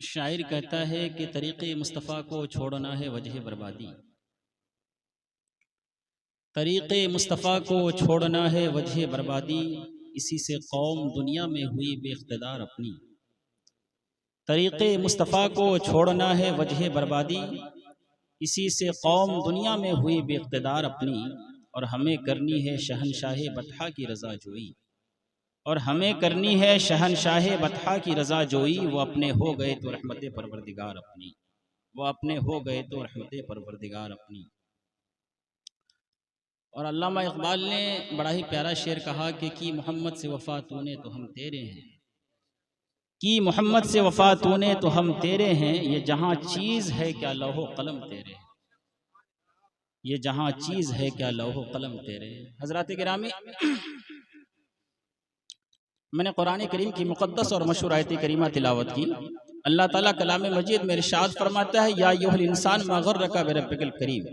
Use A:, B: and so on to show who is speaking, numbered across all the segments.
A: شاعر کہتا ہے کہ طریق مصطفیٰ کو چھوڑنا ہے وجہ بربادی. طریق مصطفیٰ کو چھوڑنا ہے وجہ بربادی، اسی سے قوم دنیا میں ہوئی بے اقتدار اپنی. طریق مصطفیٰ کو چھوڑنا ہے وجہ بربادی، اسی سے قوم دنیا میں ہوئی بے اقتدار اپنی. اور ہمیں کرنی ہے شہنشاہ بطحا کی رضا جوئی، اور ہمیں کرنی ہے شہنشاہ بطحا کی رضا جوئی. وہ اپنے ہو گئے تو رحمت پروردگار اپنی، وہ اپنے ہو گئے تو رحمت پروردگار اپنی. اور علامہ اقبال نے بڑا ہی پیارا شعر کہا کہ کی محمد سے وفا تو نے تو ہم تیرے ہیں، کی محمد سے وفا تو نے تو ہم تیرے ہیں. یہ جہاں چیز ہے کیا لوح و قلم تیرے ہیں، یہ جہاں چیز ہے کیا لوح و قلم تیرے ہیں. حضرات گرامی، میں نے قرآن کریم کی مقدس اور مشہور آیت کریمہ تلاوت کی. اللہ تعالیٰ کلام مجید میں ارشاد فرماتا ہے یا ایھا الانسان ما غرک بربک الکریم،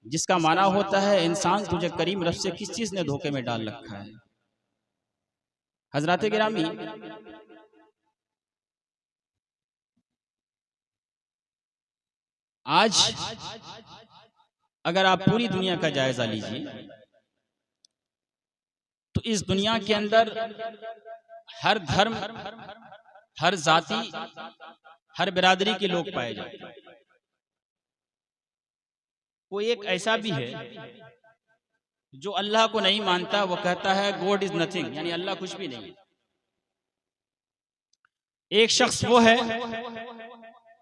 A: جس کا معنی ہوتا ہے انسان تجھے کریم رب سے کس چیز نے دھوکے میں ڈال رکھا ہے. حضرات گرامی، آج اگر آپ پوری دنیا کا جائزہ لیجئے تو اس دنیا کے اندر ہر دھرم، ہر ذاتی، ہر برادری کے لوگ پائے جاتے ہیں. کوئی ایک ایسا بھی ہے جو اللہ کو نہیں مانتا، وہ کہتا ہے گوڈ از نتھنگ، یعنی اللہ کچھ بھی نہیں. ایک شخص وہ ہے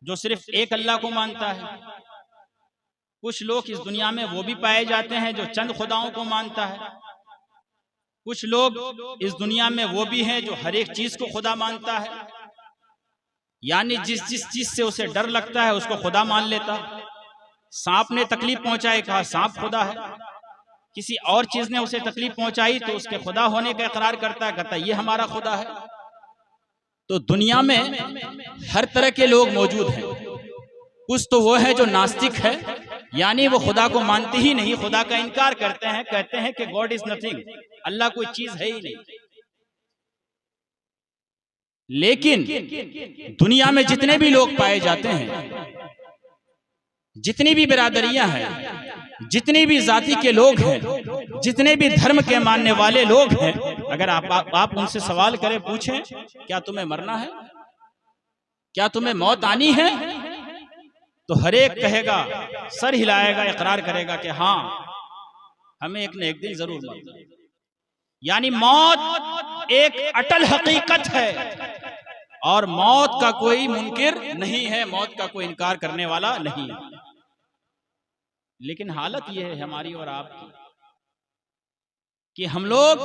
A: جو صرف ایک اللہ کو مانتا ہے. کچھ لوگ اس دنیا میں وہ بھی پائے جاتے ہیں جو چند خداؤں کو مانتا ہے. کچھ لوگ اس دنیا میں وہ بھی ہیں جو ہر ایک چیز کو خدا مانتا ہے، یعنی جس چیز سے اسے ڈر لگتا ہے اس کو خدا مان لیتا. سانپ نے تکلیف پہنچائی، کہا سانپ خدا ہے. کسی اور چیز نے اسے تکلیف پہنچائی تو اس کے خدا ہونے کا اقرار کرتا ہے، کہتا ہے یہ ہمارا خدا ہے. تو دنیا میں ہر طرح کے لوگ موجود ہیں. کچھ تو وہ ہے جو ناستک ہے، یعنی وہ خدا کو مانتے ہی نہیں، خدا کا انکار کرتے ہیں، کہتے ہیں کہ گاڈ از نتھنگ، اللہ کوئی چیز ہے ہی نہیں. لیکن دنیا میں جتنے بھی لوگ پائے جاتے ہیں، جتنی بھی برادریاں ہیں، جتنی بھی ذاتی کے لوگ ہیں، جتنے بھی دھرم کے ماننے والے لوگ ہیں، اگر آپ ان سے سوال کریں، پوچھیں کیا تمہیں مرنا ہے، کیا تمہیں موت آنی ہے، تو ہر ایک کہے گا، سر ہلائے گا، اقرار کرے گا کہ ہاں ہمیں ایک نہ ایک دن ضرور مرنا ہے. یعنی موت ایک اٹل حقیقت ہے اور موت کا کوئی منکر نہیں ہے، موت کا کوئی انکار کرنے والا نہیں ہے. لیکن حالت یہ ہے ہماری اور آپ کی کہ ہم لوگ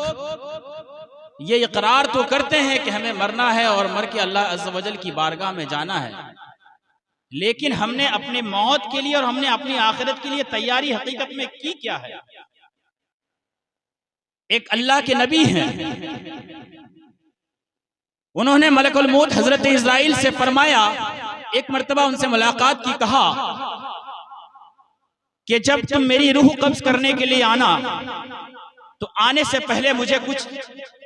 A: یہ اقرار تو کرتے ہیں کہ ہمیں مرنا ہے اور مر کے اللہ عز و جل کی بارگاہ میں جانا ہے، لیکن ہم نے اپنے موت کے لیے اور ہم نے اپنی آخرت کے لیے تیاری حقیقت میں کی کیا ہے؟ ایک اللہ کے نبی ہیں، انہوں نے ملک الموت حضرت اسرائیل سے فرمایا، ایک مرتبہ ان سے ملاقات کی، کہا کہ جب تم میری روح قبض کرنے کے لیے آنا تو آنے سے پہلے مجھے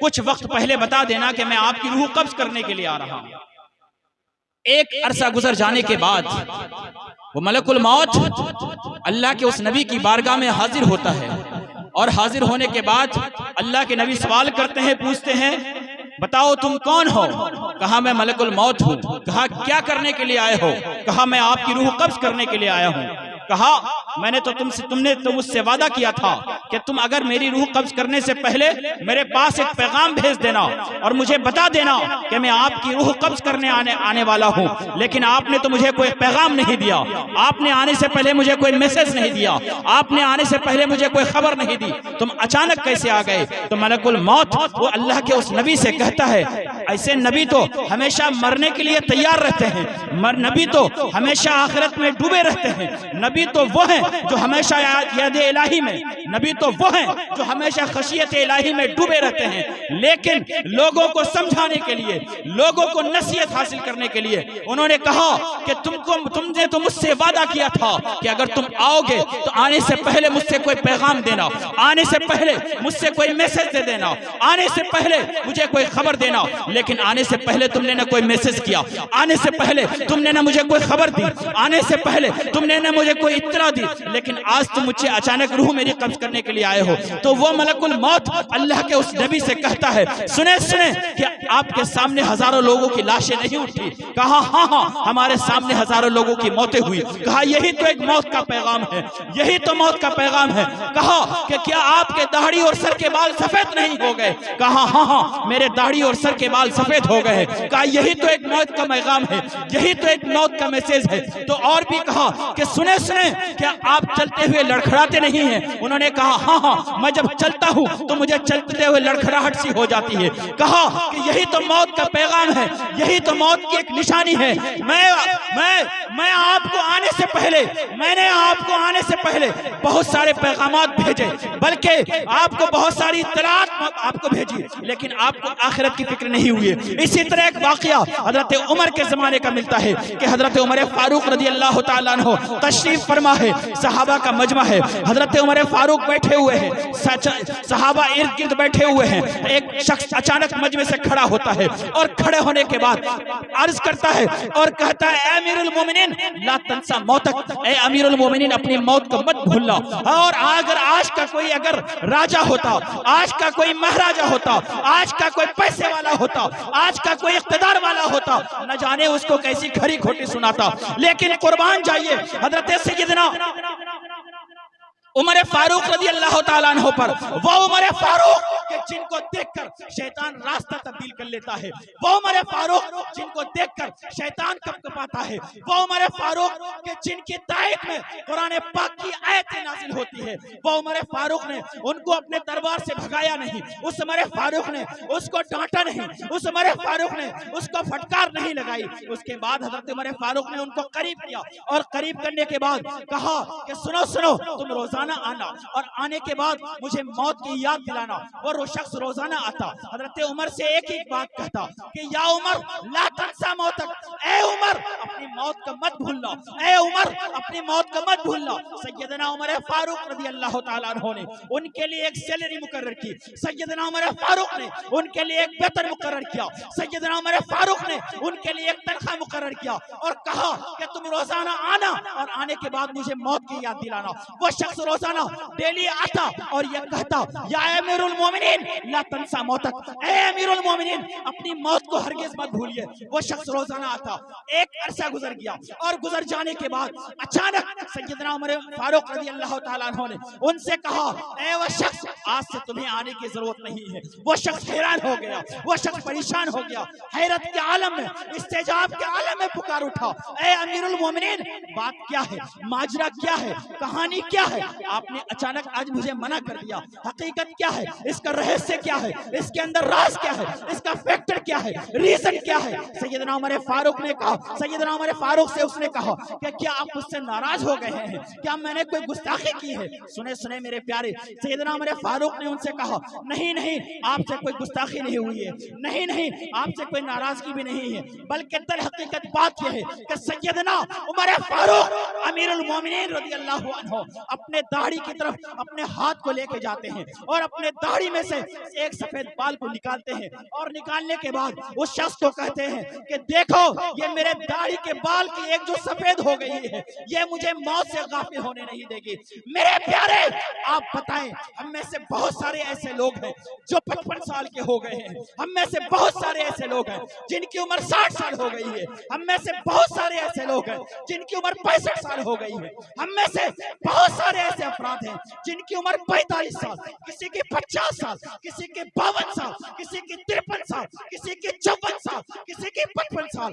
A: کچھ وقت پہلے بتا دینا کہ میں آپ کی روح قبض کرنے کے لیے آ رہا ہوں. ایک عرصہ گزر جانے کے بعد وہ ملک الموت اللہ کے اس نبی کی بارگاہ میں حاضر ہوتا ہے، اور حاضر ہونے کے بعد اللہ کے نبی سوال کرتے ہیں، پوچھتے ہیں بتاؤ تم کون ہو؟ کہا میں ملک الموت ہوں. کہا کیا کرنے کے لیے آئے ہو؟ کہا میں آپ کی روح قبض کرنے کے لیے آیا ہوں. کہا میں نے تو تم نے مجھ سے وعدہ کیا تھا کہ تم اگر میری روح قبض کرنے سے پہلے میرے پاس ایک پیغام بھیج دینا اور مجھے بتا دینا کہ میں آپ کی روح قبض کرنے آنے والا ہوں، لیکن آپ نے تو مجھے کوئی پیغام نہیں دیا، آپ نے آنے سے پہلے مجھے کوئی میسج نہیں دیا، آپ نے آنے سے پہلے مجھے کوئی خبر نہیں دی، تم اچانک کیسے آ گئے؟ تو ملک الموت وہ اللہ کے اس نبی سے کہتا ہے، ایسے نبی تو ہمیشہ مرنے کے لیے تیار رہتے ہیں، نبی تو ہمیشہ آخرت میں ڈوبے رہتے ہیں، نبی نبی تو وہ ہیں جو ہمیشہ یاد الہی میں، نبی تو وہ ہیں جو ہمیشہ خشیت الہی میں ڈوبے رہتے ہیں، لیکن لوگوں کو سمجھانے کے لیے، لوگوں کو نصیحت حاصل کرنے کے لیے انہوں نے کہا کہ تم نے تو مجھ سے وعدہ کیا تھا کہ اگر تم آؤ گے تو آنے سے پہلے مجھ سے کوئی پیغام دینا، آنے سے پہلے مجھ سے کوئی میسج دے دینا، آنے سے پہلے مجھے کوئی خبر دینا، لیکن آنے سے پہلے تم نے نہ کوئی میسج کیا، آنے سے پہلے تم نے نہ مجھے کوئی خبر دی، آنے سے پہلے تم نے نہ مجھے کوئی اطلاع دی، لیکن آج تم مجھے اچانک روح میری قبض کرنے کے لیے آئے ہو۔ تو وہ ملک الموت اللہ کے اس نبی سے کہتا ہے، سنیں کہ آپ کے سامنے ہزاروں لوگوں کی لاشیں نہیں اٹھی؟ کہا ہاں ہمارے سامنے ہزاروں لوگوں کی موتیں ہوئی۔ کہا یہی تو ایک موت کا پیغام ہے، یہی تو موت کا پیغام ہے۔ کہا کہ کیا آپ کے داڑھی اور سر کے بال سفید نہیں ہو گئے؟ کہا ہاں میرے داڑھی اور سر کے بال سفید ہو گئے ہیں۔ کہا یہی تو ایک موت کا پیغام ہے، یہی تو ایک موت کا میسج ہے۔ تو اور بھی کہا کہ سنیں کیا آپ چلتے ہوئے لڑکھڑاتے نہیں ہیں؟ انہوں نے کہا ہاں میں جب چلتا ہوں تو مجھے چلتے ہوئے لڑکھڑاہٹ سی ہو جاتی ہے۔ کہا کہ یہی تو موت کا پیغام ہے، یہی تو موت کی ایک نشانی ہے۔ میں آپ کو آنے سے پہلے، میں نے آپ کو آنے سے پہلے بہت سارے پیغامات بھیجے، بلکہ آپ کو بہت ساری اطلاعات آپ کو بھیجی، لیکن آپ کو آخرت کی فکر نہیں ہوئی۔ اسی طرح ایک واقعہ حضرت عمر کے زمانے کا ملتا ہے کہ حضرت عمر فاروق رضی اللہ تعالیٰ عنہ تشریف فرما ہے، صحابہ کا مجمع ہے، حضرت عمر فاروق بیٹھے ہوئے ہیں، صحابہ ارد گرد بیٹھے ہوئے ہیں۔ ایک شخص اچانک مجمع سے کھڑا ہوتا ہے اور کھڑے ہونے کے بعد عرض کرتا ہے اور کہتا ہے اے امیر المومنین لا تنسا موتک، اے امیر المومنین اپنی موت کو مت بھولنا۔ اور اگر آج کا کوئی اگر راجہ ہوتا، آج کا کوئی مہاراجہ ہوتا، آج کا کوئی پیسے والا ہوتا، آج کا کوئی اقتدار والا ہوتا، نہ جانے اس کو کیسی کھری کھوٹی سناتا، لیکن قربان جائیے حضرت سیدنا عمر فاروق رضی اللہ تعالیٰ عنہ پر، وہ عمر فاروق کہ جن کو دیکھ کر شیطان راستہ تبدیل کر لیتا ہے، وہ عمر فاروق جن کو دیکھ کر شیطان کپ کپاتا ہے، وہ عمر فاروق کہ جن کی تائید میں قرآن پاک کی آیت نازل ہوتی ہے، وہ عمر فاروق نے ان کو اپنے دربار سے بھگایا نہیں، اس عمر فاروق نے اس کو ڈانٹا نہیں، اس عمر فاروق نے اس کو پھٹکار نہیں لگائی۔ اس کے بعد حضرت عمر فاروق نے ان کو قریب کیا اور قریب کرنے کے بعد کہا کہ سنو تم روزانہ آنا اور آنے کے بعد مجھے موت کی یاد دلانا۔ اور وہ شخص روزانہ آتا، حضرت عمر سے ایک ہی بات کہتا کہ یا عمر لا تنسا موتک، اے عمر اپنی موت کا مت بھولنا، اے عمر اپنی موت کا مت بھولنا۔ سیدنا عمر فاروق رضی اللہ تعالیٰ عنہ نے ان کے لیے ایک سیلری مقرر کی، سیدنا عمر فاروق نے ان کے لیے ایک ویتن مقرر کیا، سیدنا عمر فاروق نے ان کے لیے ایک تنخواہ مقرر کیا اور کہا کہ تم روزانہ آنا اور آنے کے بعد مجھے موت کی یاد دلانا۔ وہ شخص روزانہ ڈیلی آتا اور یہ کہتا یا امیر المومنین لا تنسا موتک، اے امیر المومنین اپنی موت کو ہرگز مت بھولیے۔ وہ شخص روزانہ آتا، ایک عرصہ گزر گیا اور گزر جانے کے بعد اچانک سیدنا عمر فاروق رضی اللہ تعالیٰ عنہ نے ان سے کہا اے وہ شخص آج سے تمہیں آنے کی ضرورت نہیں ہے۔ وہ شخص حیران ہو گیا، وہ شخص پریشان ہو گیا، حیرت کے عالم میں، استعجاب کے عالم میں پکار اٹھا اے امیر المومنین بات کیا ہے، ماجرا کیا ہے، کہانی کیا ہے؟ آپ نے اچانک آج مجھے منع کر دیا، حقیقت کیا ہے، اس کا رہسیہ کیا ہے، اس کے اندر راز کیا ہے، اس کا فیکٹر کیا ہے، ریزن کیا ہے؟ سیدنا عمر فاروق نے کہا، سیدنا عمر فاروق سے اس نے کہا کہ کیا آپ مجھ سے ناراض ہو گئے ہیں، کیا میں نے کوئی گستاخی کی ہے؟ سنے میرے پیارے، سیدنا عمر فاروق نے ان سے کہا نہیں آپ سے کوئی گستاخی نہیں ہوئی ہے، نہیں آپ سے کوئی ناراضگی بھی نہیں ہے، بلکہ در حقیقت بات یہ ہے کہ سیدنا عمر فاروق امیر المومنین رضی اللہ عنہ اپنے داڑھی کی طرف اپنے ہاتھ کو لے کے جاتے ہیں اور اپنے داڑھی میں سے ایک سفید بال کو نکالتے ہیں اور نکالنے کے بعد اس شخص کو کہتے ہیں کہ دیکھو یہ میرے داڑھی کے بال کی ایک جو سفید ہو گئی ہے یہ مجھے موت سے غافل ہونے نہیں دے گی۔ میرے پیارے آپ بتائیں، ہم میں سے بہت سارے ایسے لوگ ہیں جو 55 سال کے ہو گئے ہیں، ہم میں سے بہت سارے ایسے لوگ ہیں جن کی عمر 60 سال ہو گئی ہے، ہم میں سے بہت سارے ایسے لوگ ہیں جن کی عمر 65 سال ہو گئی ہے، ہم میں سے بہت سارے ایسے افراد ہیں جن کی عمر 45 سال، کسی کی 50 سال، کسی کی 52 سال، کسی کی 53 سال، کسی کی 54 سال، کسی کی 55 سال۔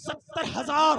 A: 70,000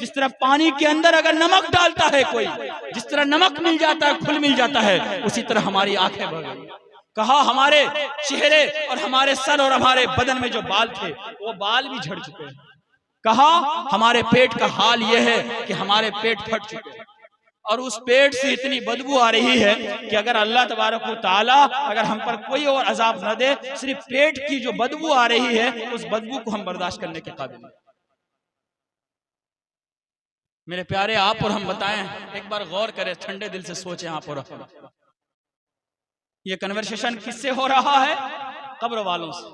A: جس طرح پانی کے اندر اگر نمک ڈالتا ہے کوئی، جس طرح نمک مل جاتا ہے، کھل مل جاتا ہے، اسی طرح ہماری آنکھیں بھر گئی۔ کہا ہمارے چہرے اور ہمارے سر اور ہمارے بدن میں جو بال تھے وہ بال بھی جھڑ چکے ہیں۔ کہا ہمارے پیٹ کا حال یہ ہے کہ ہمارے پیٹ پھٹ چکے ہیں، اور اس پیٹ سے اتنی بدبو آ رہی ہے کہ اگر اللہ تبارک و تعالی اگر ہم پر کوئی اور عذاب نہ دے، صرف پیٹ کی جو بدبو آ رہی ہے اس بدبو کو ہم برداشت کرنے کے قابل ہیں۔ میرے پیارے، آپ اور ہم بتائیں، ایک بار غور کریں، ٹھنڈے دل سے سوچیں آپ اور ہم، یہ کنورسیشن کس سے ہو رہا ہے؟ قبر والوں سے۔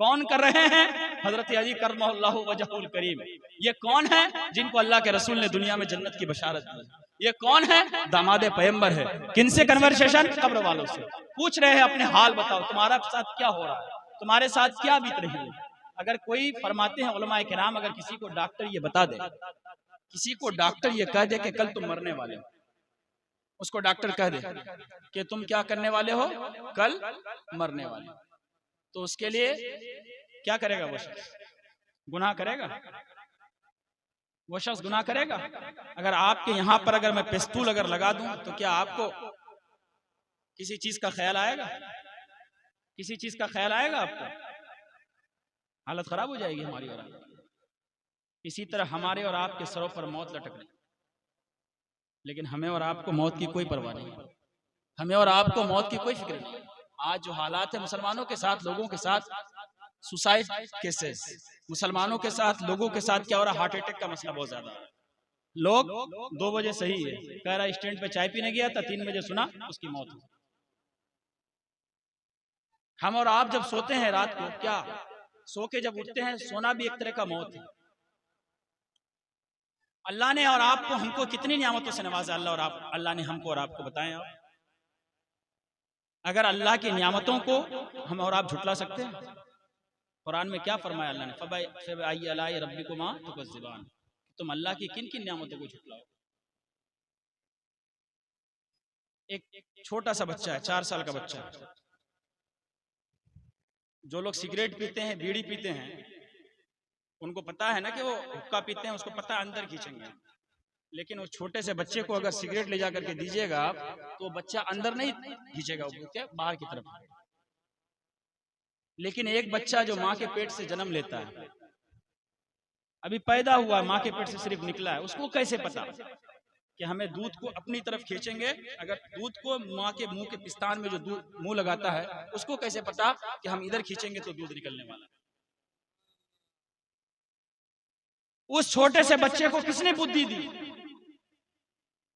A: کون کر رہے ہیں؟ حضرت علی کرم اللہ وجہ الکریم۔ یہ کون ہے؟ جن کو اللہ کے رسول نے دنیا میں جنت کی بشارت دی۔ یہ کون ہے؟ داماد پیغمبر ہے۔ کن سے کنورسیشن؟ قبر والوں سے۔ پوچھ رہے ہیں اپنے حال بتاؤ، تمہارا ساتھ کیا ہو رہا ہے، تمہارے ساتھ کیا بیت رہی ہے۔ اگر کوئی فرماتے ہیں علماء کرام، اگر کسی کو ڈاکٹر یہ بتا دے، کسی کو ڈاکٹر یہ کہہ دے کہ کل تم مرنے والے ہو، اس کو ڈاکٹر کہہ دے کہ تم کیا کرنے والے ہو، کل مرنے والے ہو، تو اس کے لیے کیا کرے گا وہ شخص؟ گناہ کرے گا؟ وہ شخص گناہ کرے گا؟ اگر آپ کے یہاں پر اگر میں پستول اگر لگا دوں تو کیا آپ کو کسی چیز کا خیال آئے گا؟ کسی چیز کا خیال آئے گا آپ کو؟ حالت خراب ہو جائے گی ہماری اور آپ۔ اسی طرح ہمارے اور آپ کے سروں پر موت لٹک رہی، لیکن ہمیں اور آپ کو موت کی کوئی پرواہ نہیں، ہمیں اور آپ کو موت کی کوئی فکر نہیں۔ آج جو حالات ہیں مسلمانوں کے ساتھ، لوگوں کے ساتھ سوسائڈ کیسز، مسلمانوں کے ساتھ، لوگوں کے ساتھ کیا ہو رہا؟ ہارٹ اٹیک کا مسئلہ بہت زیادہ ہے۔ لوگ 2 بجے صحیح ہے، کہہ رہا اسٹینڈ پہ چائے پینے گیا تھا، 3 بجے سنا اس کی موت ہوئی۔ ہم اور آپ جب سوتے ہیں رات کو، کیا سو کے جب اٹھتے ہیں، سونا بھی ایک طرح کا موت ہے۔ اللہ نے اور آپ کو، ہم کو کتنی نعمتوں سے نوازا اللہ نے ہم کو اور آپ کو، بتائیں آپ۔ اگر اللہ کی نعمتوں کو ہم اور آپ جھٹلا سکتے ہیں؟ قرآن میں کیا فرمایا اللہ نے؟ فَبِأَيِّ آلَاءِ رَبِّكُمَا تُكَذِّبَانِ، تم اللہ کی کن کن نعمتوں کو جھٹلاؤ۔ ایک چھوٹا سا بچہ ہے، 4 سال کا بچہ ہے، جو لوگ سگریٹ پیتے ہیں، بیڑی پیتے ہیں، ان کو پتا ہے نا کہ وہ حقہ پیتے ہیں، اس کو پتا ہے اندر کھینچیں گے، لیکن اس چھوٹے سے بچے کو اگر سگریٹ لے جا کر کے دیجیے گا آپ، تو بچہ اندر نہیں کھینچے گا، وہ باہر کی طرف۔ لیکن ایک بچہ جو ماں کے پیٹ سے جنم لیتا ہے، ابھی پیدا ہوا، ماں کے پیٹ سے صرف نکلا ہے، اس کو کیسے پتا کہ ہمیں دودھ کو اپنی طرف کھینچیں گے؟ اگر دودھ کو ماں کے منہ کے پستان میں جو منہ لگاتا ہے، اس کو کیسے پتا کہ ہم ادھر کھینچیں گے تو دودھ نکلنے والا ہے؟ اس چھوٹے سے بچے کو کس نے بدھی دی؟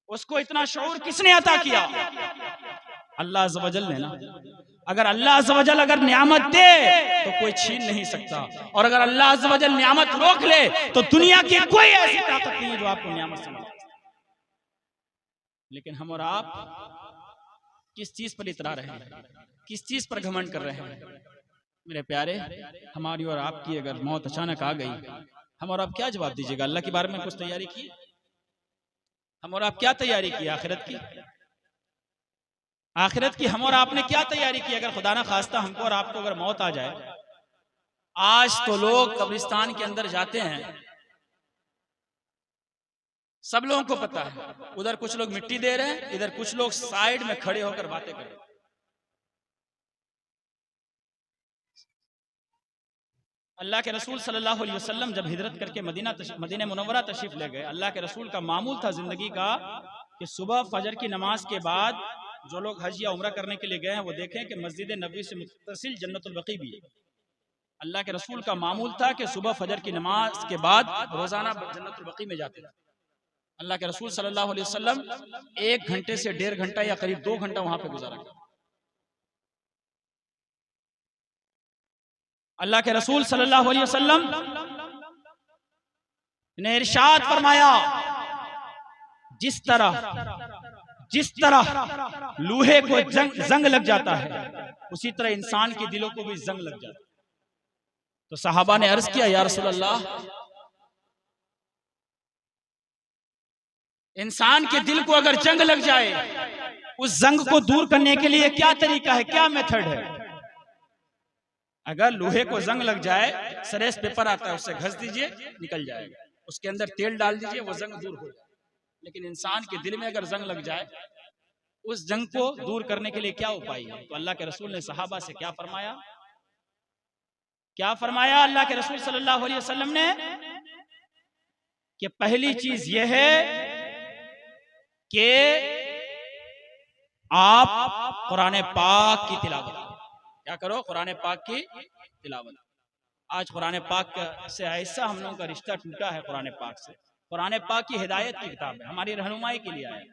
A: اس کو اتنا شعور کس نے عطا کیا؟ اللہ عز و جل نے نا۔ اگر اللہ عز و جل اگر نعمت دے تو کوئی چھین نہیں سکتا، اور اگر اللہ عز و جل نعمت روک لے تو دنیا کی کوئی ایسی طاقت نہیں ہے جو آپ کو نعمت سمجھے۔ لیکن ہم اور آپ کس چیز پر اترا رہے ہیں، کس چیز پر گھمنڈ کر رہے ہیں؟ میرے پیارے، ہماری اور آپ کی اگر موت اچانک آ گئی، ہم اور آپ کیا جواب دیجیے گا؟ اللہ کے بارے میں کچھ تیاری کی؟ ہم اور آپ کیا تیاری کی آخرت کی؟ آخرت کی ہم اور آپ نے کیا تیاری کی؟ اگر خدا نہ خواستہ ہم کو اور آپ کو اگر موت آ جائے، آج تو لوگ قبرستان کے اندر جاتے ہیں، سب لوگوں کو پتا ہے، ادھر کچھ لوگ مٹی دے رہے ہیں، ادھر کچھ لوگ سائیڈ میں کھڑے ہو کر باتیں کر رہے ہیں۔ اللہ کے رسول صلی اللہ علیہ وسلم جب ہجرت کر کے مدینہ منورہ تشریف لے گئے، اللہ کے رسول کا معمول تھا زندگی کا کہ صبح فجر کی نماز کے بعد جو لوگ حج یا عمرہ کرنے کے لیے گئے ہیں وہ دیکھیں کہ مسجد نبوی سے متصل جنت البقیع بھی ہے۔ اللہ کے رسول کا معمول تھا کہ صبح فجر کی نماز کے بعد روزانہ جنت البقیع میں جاتے تھے۔ اللہ کے رسول صلی اللہ علیہ وسلم 1 گھنٹے سے 1.5 گھنٹہ یا قریب 2 گھنٹہ وہاں پہ گزارا گیا۔ اللہ کے رسول صلی اللہ علیہ وسلم نے ارشاد فرمایا، جس طرح لوہے کو زنگ لگ جاتا ہے، اسی طرح انسان کے دلوں کو بھی زنگ لگ جاتا ہے۔ تو صحابہ نے عرض کیا، یا رسول اللہ، انسان کے دل کو اگر جنگ لگ جائے، اس زنگ کو دور کرنے کے لیے کیا طریقہ ہے، کیا میتھڈ ہے؟ اگر لوہے کو زنگ لگ جائے، سریس پیپر آتا ہے، اس سے گھس دیجئے، نکل جائے گا۔ اس کے اندر تیل ڈال دیجئے وہ زنگ دور ہو جائے. لیکن انسان کے دل میں اگر زنگ لگ جائے اس جنگ کو دور کرنے کے لیے کیا اپائے ہے؟ تو اللہ کے رسول نے صحابہ سے کیا فرمایا؟ کیا فرمایا اللہ کے رسول صلی اللہ علیہ وسلم نے کہ پہلی چیز یہ ہے کہ آپ قرآن پاک کی تلاوت کرو. کیا کرو؟ قرآن پاک کی تلاوت. آج قرآن پاک سے ایسا ہم لوگوں کا رشتہ ٹوٹا ہے قرآن پاک سے. قرآن پاک کی ہدایت کی کتاب ہے, ہماری رہنمائی کے لیے آیا.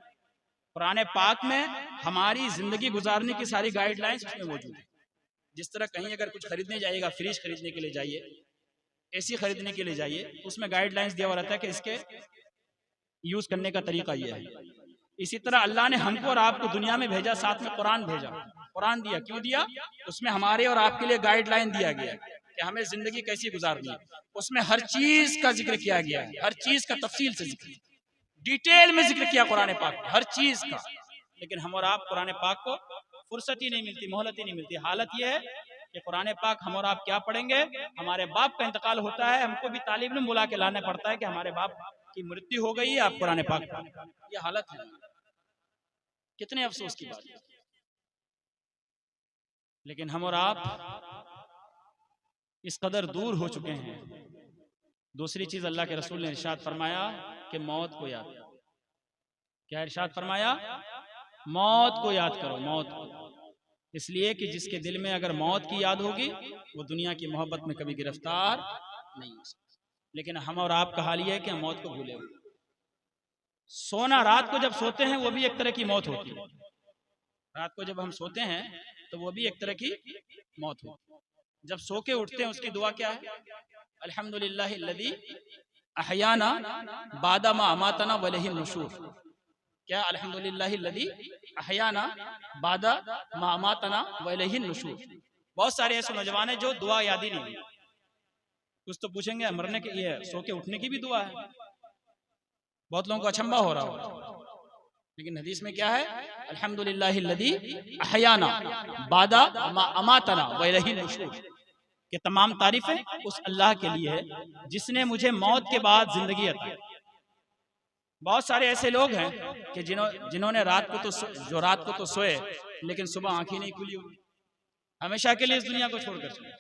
A: قرآن پاک میں ہماری زندگی گزارنے کی ساری گائیڈ لائنز اس میں موجود ہیں. جس طرح کہیں اگر کچھ خریدنے جائیے گا, فریج خریدنے کے لیے جائیے, اے سی خریدنے کے لیے جائیے, تو اس میں گائیڈ لائنز دیا ہوا رہتا ہے کہ اس کے یوز کرنے کا طریقہ یہ ہے. اسی طرح اللہ نے ہم کو اور آپ کو دنیا میں بھیجا, ساتھ میں قرآن بھیجا. قرآن دیا, کیوں دیا؟ اس میں ہمارے اور آپ کے لیے گائیڈ لائن دیا گیا ہے کہ ہمیں زندگی کیسی گزارنی ہے. اس میں ہر چیز کا ذکر کیا گیا ہے, ہر چیز کا تفصیل سے ذکر, ڈیٹیل میں ذکر کیا قرآن پاک میں ہر چیز کا. لیکن ہم اور آپ قرآن پاک کو فرصت ہی نہیں ملتی, مہلت ہی نہیں ملتی. حالت یہ ہے کہ قرآن پاک ہم اور آپ کیا پڑھیں گے؟ ہمارے باپ کا انتقال ہوتا ہے, ہم کو بھی طالب علم بلا کے لانا پڑتا ہے کہ ہمارے باپ کی مرتیو ہو گئی ہے, آپ قرآن پاک پڑھیں. یہ حالت ہے. کتنے افسوس کی بات ہے. لیکن ہم اور آپ اس قدر دور ہو چکے ہیں. دوسری چیز اللہ کے رسول نے ارشاد فرمایا کہ موت کو یاد کرو. کیا ارشاد فرمایا؟ موت کو یاد کرو. موت کو, اس لیے کہ جس کے دل میں اگر موت کی یاد ہوگی وہ دنیا کی محبت میں کبھی گرفتار نہیں ہو سکتا. لیکن ہم اور آپ کا حال یہ ہے کہ ہم موت کو بھولے ہوئے. سونا, رات کو جب سوتے ہیں وہ بھی ایک طرح کی موت ہوتی ہے. رات کو جب ہم سوتے ہیں تو وہ بھی ایک طرح کی موت ہوتی ہے. جب سو کے اٹھتے ہیں اس کی دعا کیا ہے؟ الحمدللہ الذی احیانا بعد ما اماتنا والیہ النشور. کیا؟ الحمدللہ الذی احیانا بعد ما اماتنا والیہ النشور. بہت سارے ایسے نوجوان ہیں جو دعا یاد ہی نہیں. کچھ تو پوچھیں گے مرنے کے, یہ سو کے اٹھنے کی بھی دعا ہے. بہت لوگوں کو اچھمبا ہو رہا ہو, لیکن حدیث میں کیا ہے؟ الحمدللہ الذی احیانا بعد ما اماتنا والیہ النشور. کہ تمام تعریفیں اس اللہ کے لیے ہے جس نے مجھے موت کے بعد زندگی عطا. بہت سارے ایسے لوگ ہیں کہ جنہوں نے رات کو تو سوئے لیکن صبح آنکھیں نہیں کھلی ہوئی, ہمیشہ کے لیے اس دنیا کو چھوڑ کر چلے.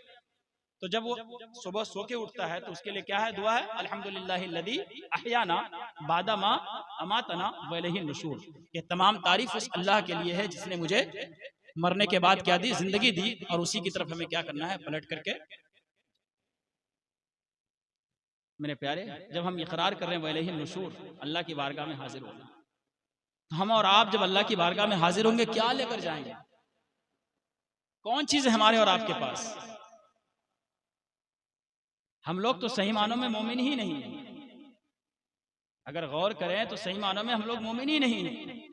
A: تو جب وہ صبح سو کے اٹھتا ہے تو اس کے لیے کیا ہے؟ دعا ہے الحمدللہ الذی احیانا بعد ما اماتنا والیہ النشور. کہ تمام تعریف اس اللہ کے لیے ہے جس نے مجھے مرنے کے بعد کیا دی؟ زندگی دی. اور اسی کی طرف ہمیں کیا کرنا ہے؟ پلٹ کر کے. میرے پیارے, جب ہم اقرار کر رہے ہیں والیہ النشور, اللہ کی بارگاہ میں حاضر ہونا, تو ہم اور آپ جب اللہ کی بارگاہ میں حاضر ہوں گے کیا لے کر جائیں گے؟ کون چیز ہے ہمارے اور آپ کے پاس؟ ہم لوگ تو صحیح معنوں میں مومن ہی نہیں ہیں. اگر غور کریں تو صحیح معنوں میں ہم لوگ مومن ہی نہیں ہیں.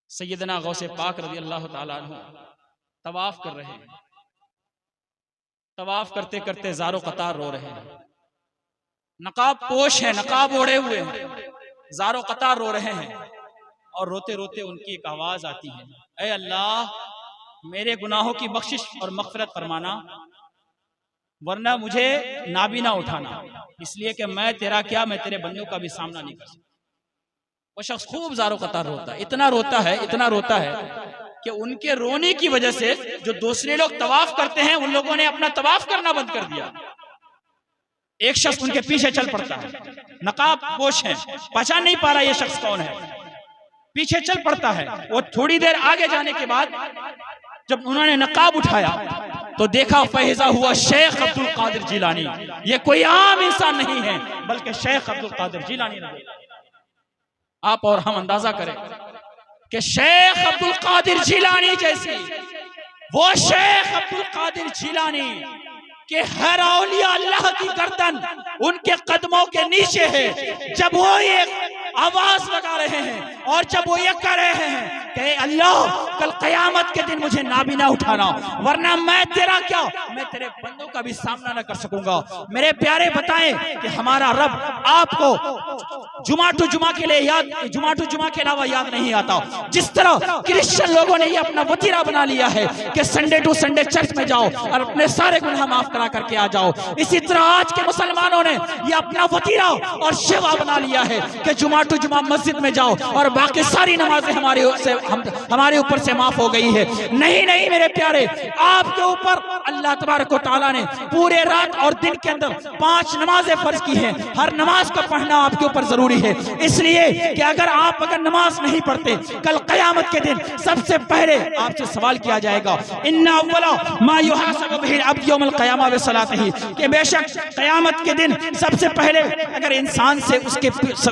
A: سیدنا غوث پاک رضی اللہ تعالیٰ عنہ طواف کر رہے ہیں. طواف کرتے کرتے زار و قطار رو رہے ہیں. نقاب پوش ہیں, نقاب اوڑے ہوئے ہیں, زار و قطار رو رہے ہیں. اور روتے روتے ان کی ایک آواز آتی ہے, اے اللہ میرے گناہوں کی بخشش اور مغفرت فرمانا, ورنہ مجھے نابینا اٹھانا, اس لیے کہ میں تیرا کیا, میں تیرے بندوں کا بھی سامنا نہیں کر سکتا. وہ شخص خوب زار و قطار روتا ہے, اتنا روتا ہے کہ ان کے رونے کی وجہ سے جو دوسرے لوگ طواف کرتے ہیں ان لوگوں نے اپنا طواف کرنا بند کر دیا. ایک شخص ان کے پیچھے چل پڑتا ہے, نقاب پوش ہے, پہچان نہیں پا رہا یہ شخص کون ہے, پیچھے چل پڑتا ہے. وہ تھوڑی دیر آگے جانے کے بعد جب انہوں نے نقاب اٹھایا تو دیکھا فیضا ہوا شیخ عبد القادر جیلانی. یہ کوئی عام انسان نہیں ہے بلکہ شیخ عبد القادر جیلانی رضی اللہ. آپ اور ہم اندازہ کریں کہ شیخ عبد القادر جیلانی جیسی, وہ شیخ عبد القادر جیلانی کہ ہر اولیاء اللہ کی گردن ان کے قدموں کے نیچے ہے, جب وہ ایک آواز لگا رہے ہیں اور جب وہ یہ کہہ رہے ہیں کہ اللہ کل قیامت کے دن مجھے نابینا اٹھانا، ورنہ میں تیرا کیا، میں تیرے بندوں کا بھی سامنا نہ کر سکوں گا۔ میرے پیارے بتائیں کہ ہمارا رب آپ کو جمعہ ٹو جمعہ کے لیے جمعہ ٹو جمعہ کے علاوہ یاد نہیں آتا۔ جس طرح کرسچن لوگوں نے یہ اپنا وتیرہ بنا لیا ہے کہ سنڈے ٹو سنڈے چرچ میں جاؤ اور اپنے سارے گناہ معاف کرا کر کے آ جاؤ، اسی طرح آج کے مسلمانوں نے یہ اپنا وتیرہ اور شیوا بنا لیا ہے کہ جمعہ ٹو جمعہ مسجد میں جاؤ اور باقی ساری نمازیں ہمارے اوپر سے معاف ہو گئی ہے۔ نہیں نہیں میرے پیارے، آپ کے اوپر اللہ تبارک و تعالیٰ نے پورے رات اور دن کے اندر 5 نمازیں فرض کی ہیں، ہر نماز کا پڑھنا آپ کے اوپر ضروری ہے، اس لیے کہ اگر نماز نہیں پڑھتے کل قیامت کے دن سب سے پہلے آپ سے سوال کیا جائے گا ان اولا ما یحاسب به العبد یوم القیامہ بصلاته، کہ بے شک قیامت کے دن سب سے پہلے اگر انسان سے اس کے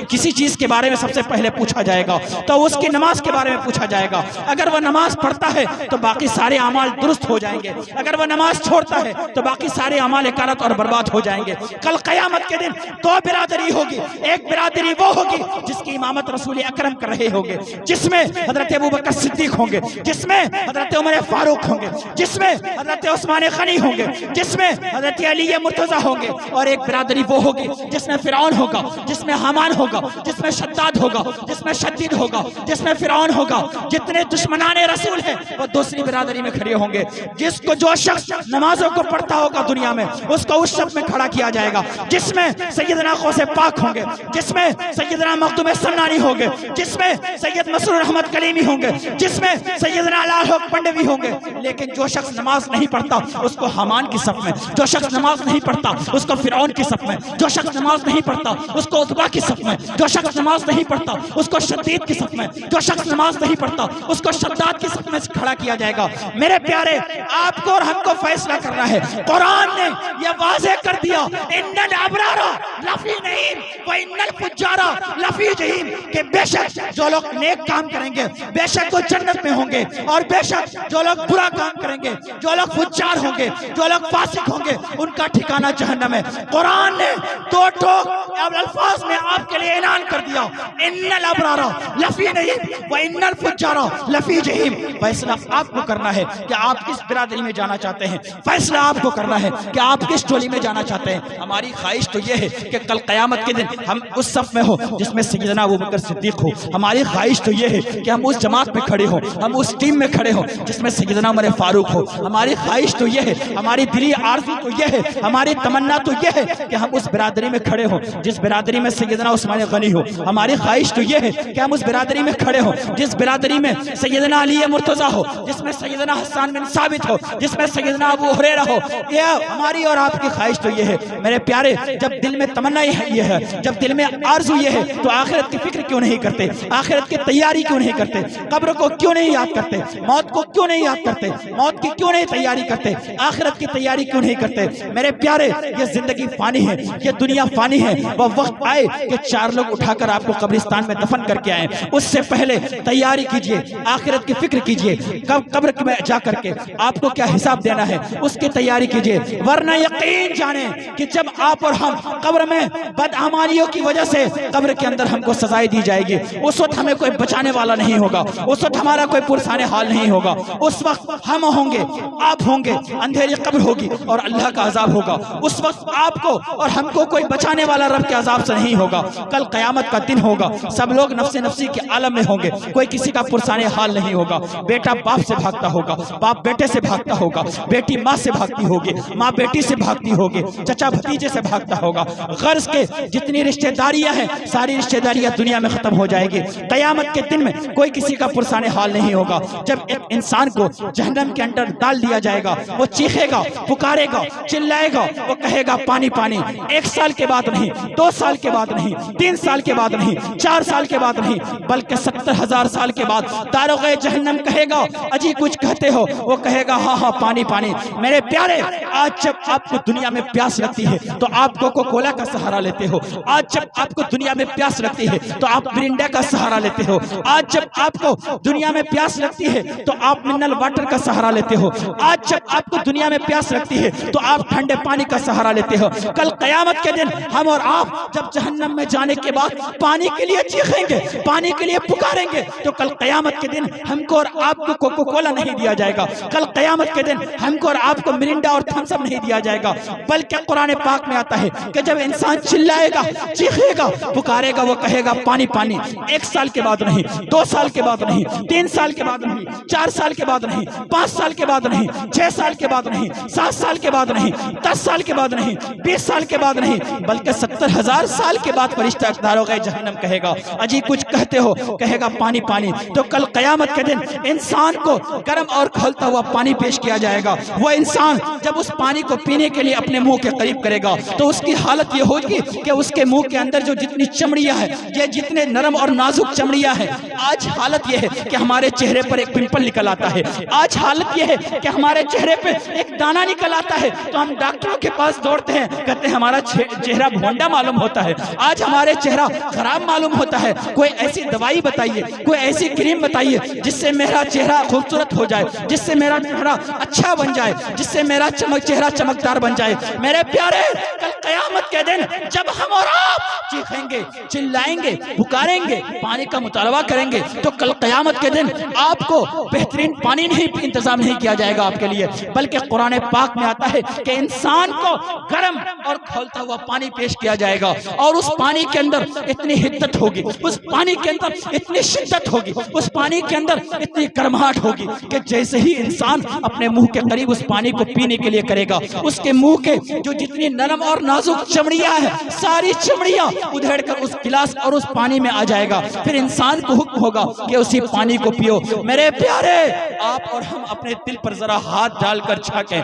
A: کسی چیز کے بارے میں سب سے پہلے پوچھا جائے گا تو اس کی نماز کے بارے میں پوچھا جائے گا۔ اگر وہ نماز پڑھتا ہے تو باقی سارے اعمال درست ہو جائیں گے، اگر وہ نماز چھوڑتا ہے تو باقی سارے اعمال غلط اور برباد ہو جائیں گے۔ کل قیامت کے دن 2 برادری ہوگی، ایک برادری وہ ہوگی جس کی امامت رسول اکرم کر رہے ہوں گے، جس میں حضرت ابوبکر صدیق ہوں گے، جس میں حضرت عمر فاروق ہوں گے، جس میں حضرت عثمان غنی ہوں گے، جس میں حضرت علی مرتضیٰ ہوں گے، اور ایک برادری وہ ہوگی جس میں فرعون ہوگا، جس میں حامان ہوگا، جس میں شداد ہوگا، جس میں شدید ہوگا، جس میں فرعون ہوگا۔ جتنے دشمنان رسول ہیں وہ دوسری برادری میں کھڑے ہوں گے۔ جس کو جو شخص نمازوں کو پڑھتا ہوگا دنیا میں اس کو اس شخص میں کھڑا کیا جائے گا، جس میں سیدنا غوث پاک ہوں گے، جس میں سیدنا مخدوم سنانی ہوں گے، جس میں سید مسرور احمد کلیمی ہوں گے، جس میں سیدنا لال حق پنڈوی ہوں گے۔ لیکن جو شخص نماز نہیں پڑھتا اس کو حامان کی صف میں، جو شخص نماز نہیں پڑھتا اس کو فرعون کی صف میں، جو شخص نماز نہیں پڑھتا اس کو عتبہ کی صف میں، جو شخص نماز نہیں پڑھتا اس کو شدید کی صف میں، جو شخص نماز نہیں پڑھتا اس کو شداد کی صف میں کھڑا کیا جائے گا۔ میرے پیارے، آپ کو اور ہم کو فیصلہ کرنا ہے۔ قرآن نے یہ واضح کر دیا ان الابرار لفی نعیم و ان الفجار لفی جحیم، کہ بے شک جو لوگ نیک کام کریں گے بے شک وہ جنت میں ہوں گے، اور بے شک جو لوگ برا کام کریں گے، جو لوگ فجار ہوں گے، جو لوگ فاسق ہوں گے، ان کا ٹھکانہ جہنم ہے۔ قرآن نے 2 ٹوک الفاظ میں آپ کے لیے اعلان کر دیا ان الابرار لفی نعیم و ان الفجار لفی جحیم۔ فیصلہ آپ کو کرنا ہے کہ آپ کس برادری میں جانا چاہتے ہیں، فیصلہ آپ کو کرنا ہے کہ آپ کس ٹولی میں جانا چاہتے ہیں۔ ہماری خواہش تو یہ ہے کہ کل قیامت کے دن ہم اس صف میں ہو جس میں سیدنا ابوبکر صدیق ہو، ہماری خواہش تو یہ ہے کہ ہم اس جماعت میں کھڑے ہوں، ہم اس ٹیم میں کھڑے ہوں جس میں سیدنا عمر فاروق ہو، ہماری خواہش تو یہ ہے، ہماری دلی آرزو تو یہ ہے، ہماری تمنا تو یہ ہے کہ ہم اس برادری میں کھڑے ہوں جس برادری میں سیدنا عثمان غنی ہو، ہماری خواہش تو یہ ہے کہ ہم اس برادری میں کھڑے ہوں جس برادری میں سیدنا علی مرتضیٰ ہو، جس میں سیدنا حسان بن ثابت ہو، جس میں سیدنا ابو ہریرہ ہو۔ یہ ہماری اور آپ کی خواہش تو یہ ہے۔ میرے پیارے، جب دل میں تمنا یہ ہے، جب دل میں آرزو یہ ہے تو آخرت کی فکر کیوں نہیں کرتے، آخرت کی تیاری کیوں نہیں کرتے، قبر کو کیوں نہیں یاد کرتے، موت کو کیوں نہیں یاد کرتے، موت کی کیوں نہیں تیاری کرتے، آخرت کی تیاری کیوں نہیں کرتے۔ میرے پیارے، یہ زندگی فانی ہے، یہ دنیا فانی ہے، وہ وقت آئے کہ 4 لوگ اٹھا کر آپ کو قبرستان میں دفن کر کے آئیں، اس سے پہلے تیاری کیجئے، آخرت کی فکر کیجئے، قبر میں جا کر کے آپ کو کیا حساب دینا ہے اس کی تیاری کیجئے، ورنہ یقین جانیں کہ جب آپ اور ہم قبر میں بدعمالیوں کی وجہ سے قبر کے اندر ہم کو سزائیں دی جائے گی، اس وقت ہمیں کوئی بچانے والا نہیں ہوگا، اس وقت ہمارا کوئی پرسان حال نہیں ہوگا، اس وقت ہم ہوں گے، آپ ہوں گے، اندھیری قبر ہوگی اور اللہ کا عذاب ہوگا، اس وقت آپ کو اور ہم کو کوئی بچانے والا رب کے عذاب سے نہیں ہوگا۔ کل قیامت کا دن ہوگا، سب لوگ نفس نفسی کے عالم میں ہوں گے، کوئی کسی کا پرسان حال نہیں ہوگا، بیٹا باپ سے بھاگتا ہوگا، باپ بیٹے سے بھاگتا ہوگا، بیٹی ماں سے بھاگتی ہوگی، ماں بیٹی سے بھاگتی ہوگی، چچا بھتیجے سے بھاگتا ہوگا، غرض کے جتنی رشتہ داریاں ہیں ساری رشتہ داریاں دنیا میں ختم ہو جائے گی۔ قیامت کے دن میں کوئی کسی کا پرسان حال نہیں ہوگا۔ جب ایک انسان کو جہنم کے اندر ڈال دیا جائے گا، وہ چیخے گا، پکارے گا، چلائے گا، وہ کہے گا پانی پانی، 1 سال کے بعد نہیں، 2 سال کے بعد نہیں، 3 سال کے بعد نہیں، 4 سال کے بعد نہیں، بلکہ 70,000 سال کے بعد داروغ جہنم کہے گا اجی کچھ کہتے ہو، وہ کہے گا ہاں ہاں پانی پانی۔ میرے پیارے، آج جب آپ کو دنیا میں پیاس لگتی ہے تو آپ کوکو کولا کا سہارا لیتے ہو، آج جب آپ کو دنیا میں پیاس لگتی ہے تو آپ مرنڈا کا سہارا لیتے ہو، آج جب آپ کو دنیا میں پیاس لگتی ہے تو آپ منرل واٹر کا سہارا لیتے ہو، آج جب آپ کو دنیا میں پیاس لگتی ہے تو آپ ٹھنڈے پانی کا سہارا لیتے ہو۔ کل قیامت کے دن ہم اور آپ جب جہنم میں جانے کے بعد پانی کے لیے چیخیں گے پانی کے لیے پکاریں گے تو کل قیامت کے دن ہم کو اور آپ کو کوکو کولا نہیں دیا جائے گا، کل قیامت کے دن ہم کو اور آپ کو مرنڈا اور تھمس اپ نہیں دیا جائے گا، بلکہ قرآن پاک میں آتا ہے کہ جب انسان چلائے گا، چیخے گا، پکارے گا، وہ کہے گا پانی پانی، 1 سال کے بعد نہیں، 2 سال کے بعد نہیں، 3 سال کے بعد نہیں، 4 سال کے بعد نہیں، 5 سال کے بعد نہیں، 6 سال کے بعد نہیں، 7 سال کے بعد نہیں، 10 سال کے بعد نہیں، 20 سال کے بعد نہیں، بلکہ 70,000 سال کے بعد فرشتہ داروغ جہنم کہے گا اجی کچھ کہتے ہو، کہے گا پانی پانی۔ تو کل قیامت کے دن انسان کو گرم اور کھولتا ہوا پانی پیش کیا جائے گا، وہ انسان جب اس پانی کو پینے کے لیے اپنے منہ کے قریب کرے گا تو اس کی حالت یہ ہوگی کہ اس کے منہ کے اندر جو جتنی چمڑیاں ہیں، یہ جتنے نرم اور نازک چمڑیاں ہیں، آج حالت یہ ہے کہ ہمارے چہرے پر ایک پمپل نکل آتا ہے، آج حالت یہ ہے کہ ہمارے چہرے پہ ایک دانہ نکل آتا ہے تو ہم ڈاکٹروں کے پاس دوڑتے ہیں، کہتے ہیں ہمارا چہرہ بھونڈا معلوم ہوتا ہے، آج ہمارے چہرہ خراب معلوم ہوتا ہے، کوئی ایسی دوائی بتائیے، کوئی ایسی کریم بتائیے جس سے میرا چہرہ خوبصورت ہو جائے، جس سے میرا چہرہ اچھا بن جائے، جس سے میرا چہرہ چمکدار بن جائے۔ میرے پیارے، کل قیامت کے دن جب ہم اور آپ چیخیں گے، چلائیں گے، پکاریں گے، پانی کا مطالبہ کریں گے تو کل قیامت کے دن آپ کو بہترین پانی نہیں انتظام نہیں کیا جائے گا آپ کے لیے، بلکہ قرآن پاک میں آتا ہے کہ انسان کو گرم اور کھولتا ہوا پانی پیش کیا جائے گا، اور اس پانی کے اندر اتنی حدت ہوگی، اس پانی کے اندر اتنی شدت ہوگی، اس پانی کے اندر اتنی گرماہٹ ہوگی کہ جیسے ہی انسان اپنے منہ کے قریب اس پانی کو پینے کے لیے کرے گا، اس کے منہ کے جو جتنی نرم اور نازک چمڑیاں ہیں، ساری چمڑیاں ادھیڑ کر اس گلاس اور اس پانی میں آ جائے گا، پھر انسان کو حکم ہوگا کہ اسی پانی کو پیو۔ میرے پیارے، آپ اور ہم اپنے دل پر ذرا ہاتھ ڈال کر جھانکیں،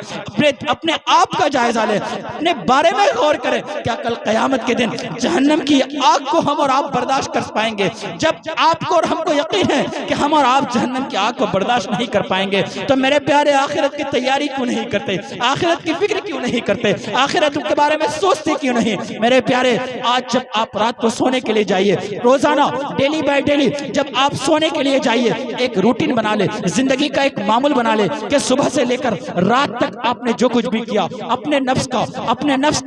A: اپنے آپ کا جائزہ لیں، اپنے بارے میں غور کریں، کیا کل قیامت کے دن جہنم کی آگ کو ہم اور آپ برداشت کر پائیں گے؟ جب آپ کو اور ہم کو یقین ہے کہ ہم اور آپ جہنم کی آگ کو برداشت نہیں کر پائیں گے تو میرے پیارے آخرت کی تیاری کیوں نہیں کرتے؟ آخرت کی فکر کیوں نہیں کرتے؟ آخرت کے بارے میں سوچتے کیوں نہیں؟ میرے پیارے، آج جب آپ رات کو سونے کے لیے جائیے، روزانہ ڈیلی بائی ڈیلی جب آپ سونے کے لیے جائیے، ایک روٹین بنا لے، زندگی کا ایک معمول بنا لے کہ صبح سے لے کر رات تک آپ نے جو کچھ بھی کیا، اپنے نفس کا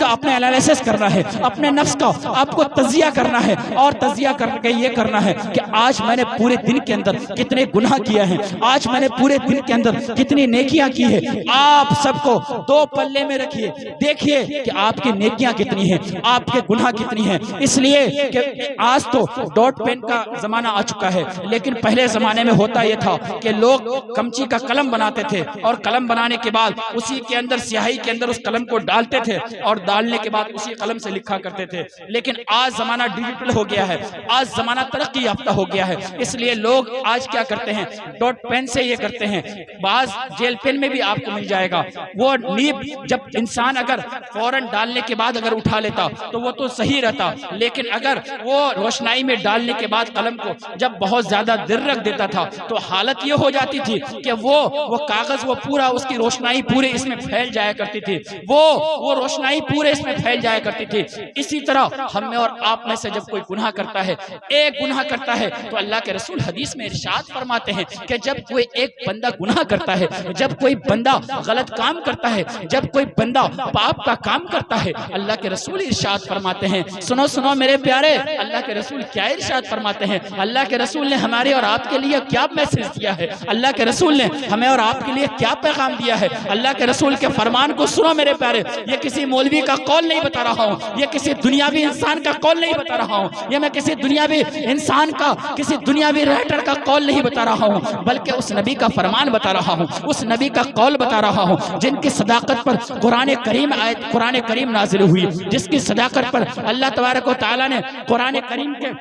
A: اپنے انالیسس کرنا ہے، اپنے نفس کا آپ کو تجزیہ کرنا ہے، اور تجزیہ کر کے یہ کرنا ہے کہ آج میں نے پورے دن کے اندر کتنے گناہ کیے ہیں، آج میں نے پورے دن کے اندر کتنی نیکیاں کی ہیں۔ آپ سب کو 2 پلے میں رکھیے، دیکھیے کہ آپ کی نیکیاں کتنی ہیں، آپ کے گناہ کتنی ہیں، اس لیے کہ آج تو ڈاٹ پین کا زمانہ آ چکا ہے، لیکن پہلے زمانے میں ہوتا یہ تھا کہ لوگ کمچی کا قلم بناتے تھے، اور قلم بنانے کے بعد اسی کے اندر سیاہی کے اندر اس قلم کو ڈالتے تھے، اور ڈالنے کے بعد اسی قلم سے لکھا کرتے تھے۔ لیکن آج زمانہ ڈیجیٹل ہو گیا ہے، آج زمانہ ترقی یافتہ ہو گیا ہے، اس لیے لوگ آج کیا کرتے ہیں، ڈاٹ پین سے یہ کرتے ہیں۔ بعض جیل پین میں بھی آپ کو مل جائے گا، وہ نیب جب انسان اگر فوراً ڈالنے کے بعد اگر اٹھا لیتا تو وہ تو صحیح رہتا، لیکن اگر وہ روشنائی میں ڈالنے کے بعد قلم کو جب بہت زیادہ دیر رکھ دیتا تھا تو حالت یہ ہو جاتی تھی کہ وہ کاغذ وہ پورا اس کی روشنائی پورے اس میں پھیل جایا کرتی تھی، وہ روشنائی پورے اس میں پھیل جایا کرتی تھی۔ اسی طرح ہم میں اور آپ میں سے جب کوئی گناہ کرتا ہے، ایک گناہ کرتا ہے، تو اللہ کے رسول حدیث میں ارشاد فرماتے ہیں کہ جب کوئی ایک بندہ گناہ کرتا ہے، جب کوئی بندہ غلط کام کرتا ہے، جب کوئی بندہ پاپ کا کام کرتا ہے، اللہ کے رسول ارشاد فرماتے ہیں، سنو سنو میرے پیارے، اللہ کے رسول کیا ارشاد فرماتے ہیں؟ اللہ کے رسول نے ہمارے اور آپ کے لیے کیا میسج دیا ہے؟ اللہ کے رسول نے ہمیں اور آپ کے لیے کیا پیغام دیا ہے؟ اللہ کے رسول کے فرمان کو سنو میرے پیارے، یہ کسی مولوی کا قول نہیں بتا رہا ہوں، یہ کسی دنیاوی انسان کا قول نہیں بتا رہا ہوں، یہ میں کسی دنیاوی انسان کا، کسی دنیاوی رائٹر کا قول نہیں بتا رہا ہوں، بلکہ اس نبی کا فرمان بتا رہا ہوں، اس نبی کا قول بتا رہا ہوں جن کی صداقت پر قرآن کریم نازل ہوئی، جس کی صداقت پر اللہ تبارک و تعالیٰ نے قرآن کریم کے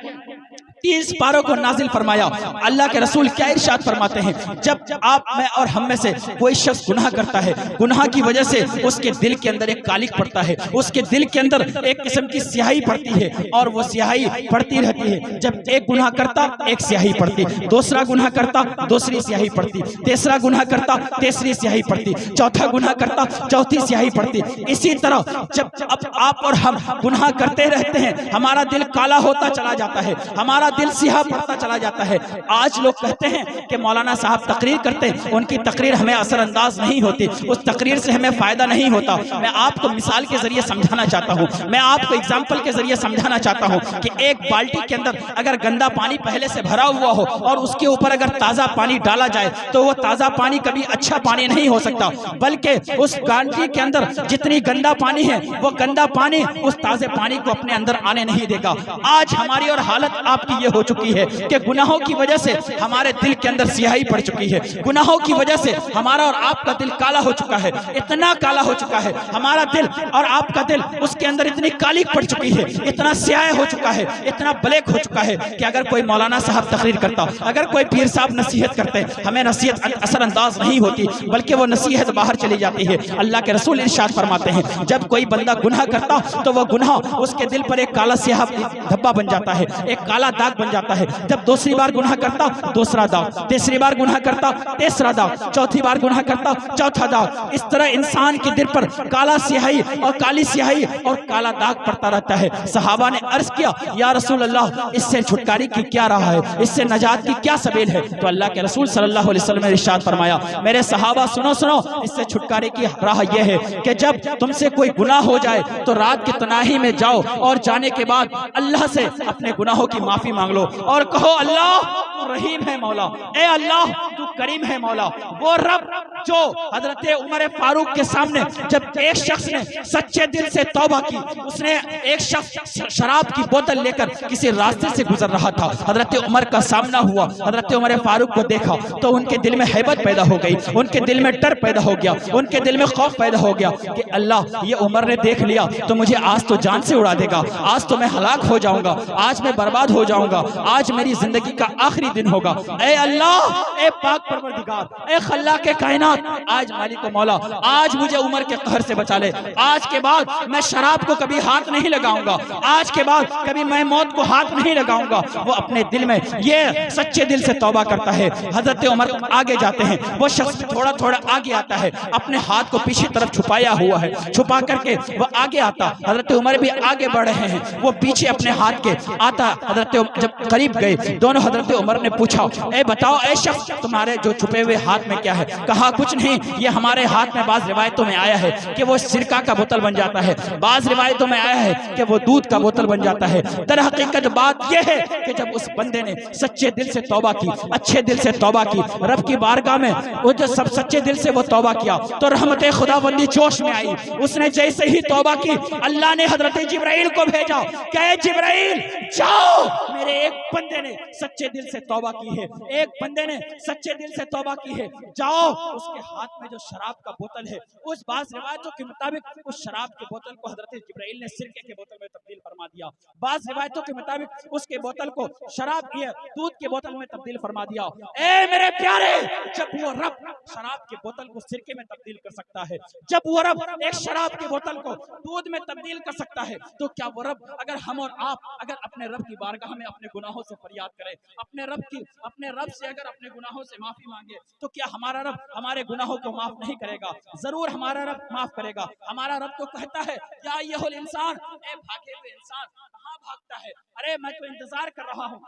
A: 30 پاروں کو نازل فرمایا۔ اللہ کے رسول کیا ارشاد فرماتے ہیں؟ جب آپ میں اور ہم میں سے کوئی شخص گناہ کرتا ہے، گناہ کی وجہ سے اس کے دل کے اندر ایک کالک پڑتا ہے، اس کے دل کے اندر ایک قسم کی سیاہی پڑتی ہے، اور وہ سیاہی پڑتی رہتی ہے۔ جب ایک گناہ کرتا ایک سیاہی پڑتی، دوسرا گناہ کرتا دوسری سیاہی پڑتی، تیسرا گناہ کرتا تیسری سیاہی پڑتی، چوتھا گناہ کرتا چوتھی سیاہی پڑتی۔ اسی طرح جب اب آپ اور ہم گناہ کرتے رہتے ہیں، ہمارا دل کالا ہوتا چلا جاتا ہے، ہمارا دل سیاہ پڑتا چلا جاتا ہے۔ آج لوگ کہتے ہیں کہ مولانا صاحب تقریر کرتے ہیں، ان کی تقریر ہمیں اثر انداز نہیں ہوتی، اس تقریر سے ہمیں فائدہ نہیں ہوتا۔ میں آپ کو مثال کے ذریعے سمجھانا چاہتا ہوں، میں آپ کو اگزامپل کے ذریعے سمجھانا چاہتا ہوں کہ ایک بالٹی کے اندر اگر گندا پانی پہلے سے بھرا ہوا ہو اور اس کے اوپر اگر تازہ پانی ڈالا جائے تو وہ تازہ پانی کبھی اچھا پانی نہیں ہو سکتا، بلکہ اس بالٹی کے اندر جتنی گندا پانی ہے وہ گندا پانی اس تازے پانی کو اپنے اندر آنے نہیں دے گا۔ آج ہماری اور حالت آپ کی یہ ہو چکی ہے کہ گناہوں کی وجہ سے ہمارے دل کے اندر سیاہی پڑ چکی ہے، گناہوں کی وجہ سے ہمارا اور آپ کا دل کالا ہو چکا ہے، اتنا کالا ہو چکا ہے ہمارا دل اور آپ کا دل، اس کے اندر اتنی کالک پڑ چکی ہے، اتنا سیاہ ہو چکا ہے، اتنا بلیک ہو چکا ہے کہ اگر کوئی مولانا صاحب تقریر کرتا، اگر کوئی پیر صاحب نصیحت کرتے، ہمیں نصیحت اثر انداز نہیں ہوتی بلکہ وہ نصیحت باہر چلی جاتی ہے۔ اللہ کے رسول ارشاد فرماتے ہیں جب کوئی بندہ گناہ کرتا تو وہ گناہ اس کے دل پر ایک کالا سیاہ دھبا بن جاتا ہے، ایک کالا داغ بن جاتا ہے۔ جب دوسری بار گناہ کرتا دوسرا داغ، تیسری بار گناہ کرتا تیسرا داغ، چوتھی بار گناہ کرتا چوتھا داغ، اس طرح انسان کے دل پر کالا سیاہی اور کالی سیاہی اور کالا داغ پڑتا رہتا ہے۔ صحابہ نے عرض کیا یا رسول اللہ اس سے چھٹکارے کی کیا راہ ہے، اس سے نجات کی کیا سبیل ہے؟ تو اللہ کے رسول صلی اللہ علیہ وسلم نے ارشاد فرمایا میرے صحابہ سنو سنو، اس سے چھٹکارے کی راہ یہ ہے کہ جب تم سے کوئی گناہ ہو جائے تو رات کی تنہائی میں جاؤ اور جانے کے بعد اللہ سے اپنے گناہوں کی معافی مانگ لو اور کہو اللہ تو رحیم ہے مولا، اے اللہ تو کریم ہے مولا۔ وہ رب جو حضرت عمر فاروق کے سامنے جب ایک شخص نے سچے دل سے توبہ کی، اس نے ایک شخص شراب کی بوتل لے کر کسی راستے سے گزر رہا تھا، حضرت عمر کا سامنا ہوا، حضرت عمر فاروق کو دیکھا تو ان کے دل میں ہیبت پیدا ہو گئی، ان کے دل میں ڈر پیدا ہو گیا، ان کے دل میں خوف پیدا ہو گیا کہ اللہ یہ عمر نے دیکھ لیا تو مجھے آج تو جان سے اڑا دے گا، آج تو میں ہلاک ہو جاؤں گا، آج میں برباد ہو جاؤں گا، آج میری زندگی کا آخری دن ہوگا۔ اے اللہ، اے پاک پروردگار، اے خلاق کائنات، آج مالک و مولا، آج مجھے عمر کے قہر سے بچا لے، آج کے بعد میں شراب کو کبھی ہاتھ نہیں لگاؤں گا، آج کے بعد کبھی میں موت کو ہاتھ نہیں لگاؤں گا۔ وہ اپنے دل میں یہ سچے دل سے توبہ کرتا ہے۔ حضرت عمر آگے جاتے ہیں، وہ شخص تھوڑا تھوڑا آگے آتا ہے، اپنے ہاتھ کو پیچھے طرف چھپایا ہوا ہے، چھپا کر کے وہ آگے آتا، حضرت عمر بھی آگے بڑھ رہے ہیں، وہ پیچھے اپنے ہاتھ کے آتا۔ حضرت جب قریب گئے دونوں، حضرت عمر نے پوچھا اے بتاؤ اے شخص تمہارے جو چھپے ہوئے ہاتھ میں کیا ہے؟ کہا کچھ نہیں، یہ ہمارے ہاتھ میں بعض روایتوں میں آیا ہے کہ وہ سرکہ کا بوتل بن جاتا ہے، بعض روایتوں میں آیا ہے کہ وہ دودھ کا بوتل بن جاتا ہے۔ در حقیقت بات یہ ہے کہ جب اس بندے نے سچے دل سے توبہ کی، اچھے دل سے توبہ کی، رب کی بارگاہ میں وہ جو سب سچے دل سے وہ توبہ کیا تو رحمت خداوندی جوش میں آئی۔ اس نے جیسے ہی توبہ کی اللہ نے حضرت جبرائیل کو بھیجا کہ اے جبرائیل جاؤ، میرے ایک بندے نے سچے دل سے توبہ کی ہے، ایک بندے نے سچے دل سے توبہ کی ہے، جاؤ اس کے ہاتھ میں جو شراب کا بوتل ہے، اس بعض روایتوں کے مطابق اس شراب کے بوتل کو حضرت جبرائیل نے سرکے کے بوتل میں تبدیل فرما دیا، بعض روایتوں کے مطابق اس کے بوتل کو شراب کی دودھ کے بوتل میں تبدیل فرما دیا۔ اے میرے پیارے، جب وہ رب شراب کے بوتل کو سرکے میں تبدیل کر سکتا ہے، جب وہ رب ایک شراب کے بوتل کو دودھ میں تبدیل کر سکتا ہے، تو کیا وہ رب اگر ہم اور آپ اگر اپنے رب کی بارگاہ میں اپنے گناہوں سے فریاد کریں، اپنے رب سے اگر اپنے گناہوں سے معافی مانگے، تو کیا ہمارا رب ہمارے گناہوں کو معاف نہیں کرے گا؟ ضرور ہمارا رب معاف کرے گا۔ ہمارا رب تو کہتا ہے یا ایھا الانسان، اے بھاگے ہوئے انسان کہاں بھاگتا ہے؟ ارے میں تو انتظار کر رہا ہوں،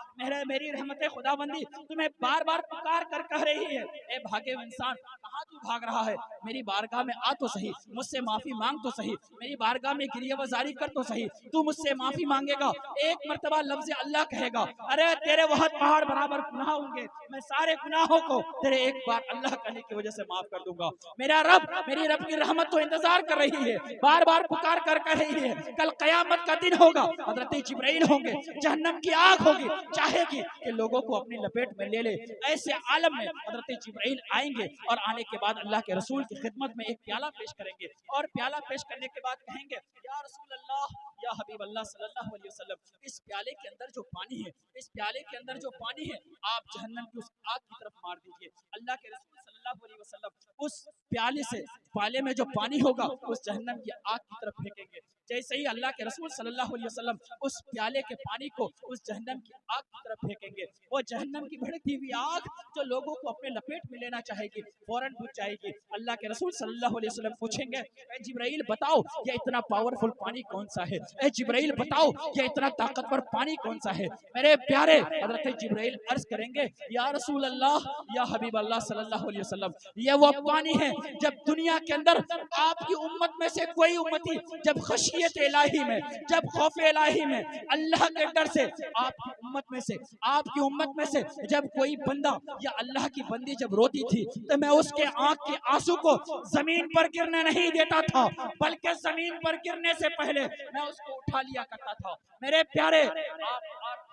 A: میری رحمت خداوندی تمہیں بار بار پکار کر کہہ رہی ہے اے بھاگے ہوئے انسان کہاں تو بھاگ رہا ہے؟ میری بارگاہ میں آ تو صحیح، مجھ سے معافی مانگ تو صحیح، میری بارگاہ میں گریہ وزاری کر تو صحیح، تو مجھ سے معافی مانگے گا، ایک مرتبہ لفظ اللہ کہے گا، ارے تیرے وہاں پہاڑ برابر گناہ ہوں گے، میں سارے گناہوں کو تیرے ایک بار اللہ کہنے کی وجہ سے معاف کر دوں گا۔ میرا رب، میری رب کی رحمت تو انتظار کر رہی ہے، بار بار پکار کر کہہ رہی ہے، کل قیامت کا دن ہوگا، حضرت جبرائیل ہوں گے، جہنم کی آگ ہوگی، چاہے گی کہ لوگوں کو اپنی لپیٹ میں لے لے، ایسے عالم میں حضرت جبرائیل آئیں گے اور آنے کے بعد اللہ کے رسول کی خدمت میں ایک پیالہ پیش کریں گے اور پیالہ پیش کرنے کے بعد کہیں گے یا رسول اللہ، یا حبیب اللہ صلی اللہ علیہ وسلم، اس پیالے کے اندر جو پانی ہے، اس پیالے کے اندر جو پانی ہے آپ جہنم کی اس آگ کی طرف مار دیجئے۔ اللہ کے رسول صلی اللہ علیہ وسلم اس پیالے میں جو پانی ہوگا اس جہنم کی آگ کی طرف پھینکیں گے۔ جیسے ہی اللہ کے رسول صلی اللہ علیہ وسلم اس پیالے کے پانی کو اس جہنم کی آگ کی طرف پھینکیں گے، وہ جہنم کی بھڑکتی ہوئی آگ جو لوگوں کو اپنے لپیٹ میں لینا چاہے گی فوراً بجھ جائے گی۔ اللہ کے رسول صلی اللہ علیہ وسلم پوچھیں گے اے جبرائیل بتاؤ یہ اتنا پاورفل پانی کون سا ہے؟ اے جبرائیل بتاؤ یہ اتنا طاقتور پانی کون سا ہے؟ میرے پیارے حضرت جبرائیل عرض کریں گے یا رسول اللہ یا حبیب اللہ صلی اللہ علیہ وسلم یہ وہ پانی ہے جب دنیا کے اندر آپ کی امت میں سے کوئی امتی جب خشیت الہی میں جب خوف الہی میں اللہ کے ڈر سے آپ کی امت میں سے جب کوئی بندہ یا اللہ کی بندی جب روتی تھی تو میں اس کے آنکھ کے آنسو کو زمین پر گرنے نہیں دیتا تھا بلکہ زمین پر گرنے سے پہلے میں اس کو اٹھا لیا کرتا تھا میرے پیارے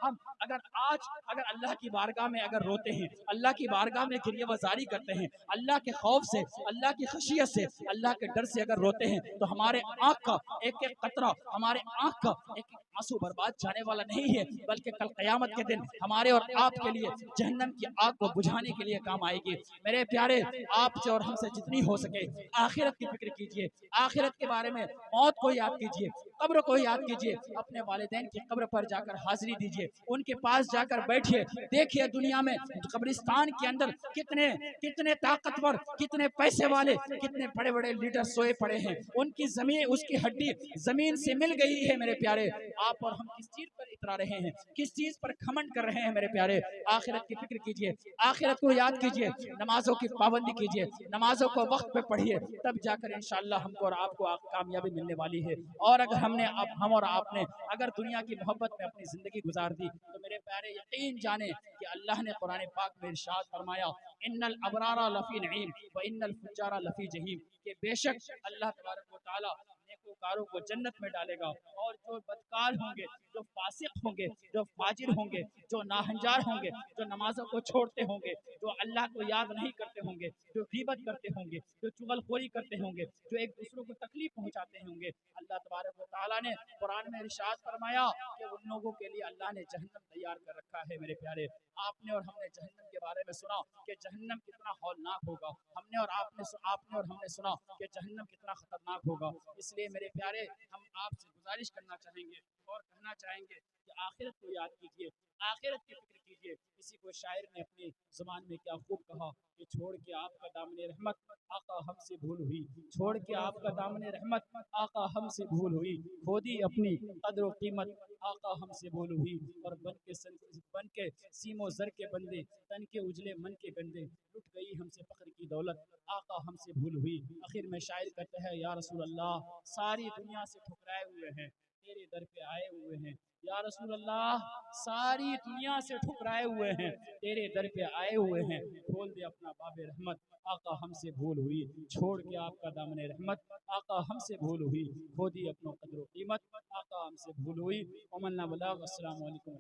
A: ہم اگر اللہ کی بارگاہ میں اگر روتے ہیں اللہ کی بارگاہ میں گریہ وزاری کرتے ہیں اللہ کے خوف سے اللہ کی خشیت سے اللہ کے ڈر سے اگر روتے ہیں تو ہمارے آنکھ کا ایک ایک قطرہ ہمارے آنکھ کا ایک ایک آنسو برباد جانے والا نہیں ہے بلکہ کل قیامت کے دن ہمارے اور آپ کے لیے جہنم کی آگ کو بجھانے کے لیے کام آئے گی میرے پیارے آپ سے اور ہم سے جتنی ہو سکے آخرت کی فکر کیجئے آخرت کے بارے میں موت کو یاد کیجئے قبر کو یاد کیجئے اپنے والدین کی قبر پر جا کر حاضری دیجئے ان کے پاس جا کر بیٹھئے دیکھئے دنیا میں قبرستان کے اندر کتنے طاقتور کتنے پیسے والے کتنے بڑے بڑے لیڈر سوئے پڑے ہیں ان کی زمین اس کی ہڈی زمین سے مل گئی ہے میرے پیارے آپ اور ہم کس چیز پر اترا رہے ہیں کس چیز پر کھمنڈ کر رہے ہیں میرے پیارے آخرت کی فکر کیجئے آخرت کو یاد کیجئے نمازوں کی پابندی کیجئے نمازوں کو وقت پہ پڑھیے تب جا کر انشاءاللہ ہم کو اور آپ کو کامیابی ملنے والی ہے اور اگر ہم اور آپ نے اگر دنیا کی محبت میں اپنی زندگی گزار دی تو میرے پیارے یقین جانے کہ اللہ نے قرآن پاک میں ارشاد فرمایا ان الابرار لفی نعیم وان الفجار لفی جہیم کہ بے شک اللہ تبارک و تعالی نیکوکاروں کو جنت میں ڈالے گا اور جو بدکار ہوں گے جو فاسق ہوں گے جو فاجر ہوں گے جو ناہنجار ہوں گے جو نمازوں کو چھوڑتے ہوں گے جو اللہ کو یاد نہیں کرتے ہوں گے جو غیبت کرتے ہوں گے جو چغلخوری کرتے ہوں گے جو ایک دوسروں کو تکلیف پہنچاتے ہوں گے اللہ تبارک و تعالیٰ نے قرآن میں ارشاد فرمایا کہ ان لوگوں کے لیے اللہ نے جہنم تیار کر رکھا ہے میرے پیارے آپ نے اور ہم نے جہنم کے بارے میں سنا کہ جہنم کتنا ہولناک ہوگا ہم نے اور آپ نے اور ہم نے سنا کہ جہنم کتنا خطرناک ہوگا اس لیے میرے پیارے ہم آپ سے گزارش کرنا چاہیں گے اور کہنا چاہیں گے کہ آخرت کو یاد کیجئے آخرت کی فکر کیجئے کسی کو شاعر نے اپنی زبان میں کیا خوب کہا کہ چھوڑ کے آپ کا دامن رحمت آقا ہم سے بھول ہوئی چھوڑ کے آپ کا دامن رحمت آقا ہم سے بھول ہوئی کھو دی اپنی قدر و قیمت آقا ہم سے بھول ہوئی اور بن کے سیم و زر کے بندے تن کے اجلے من کے گندے لٹ گئی ہم سے فخر کی دولت آقا ہم سے بھول ہوئی آخر میں شاعر کہتے ہیں یا رسول اللہ ساری دنیا سے ٹھکرائے ہوئے ہیں تیرے در پہ آئے ہوئے ہیں یا رسول اللہ ساری دنیا سے ٹھکرائے ہوئے ہیں تیرے در پہ آئے ہوئے ہیں کھول دے اپنا باب رحمت آقا ہم سے بھول ہوئی چھوڑ کے آپ کا دامن رحمت آقا ہم سے بھول ہوئی کھو دی اپنوں قدر و قیمت آقا ہم سے بھول ہوئی ومن لا بلاغ السلام علیکم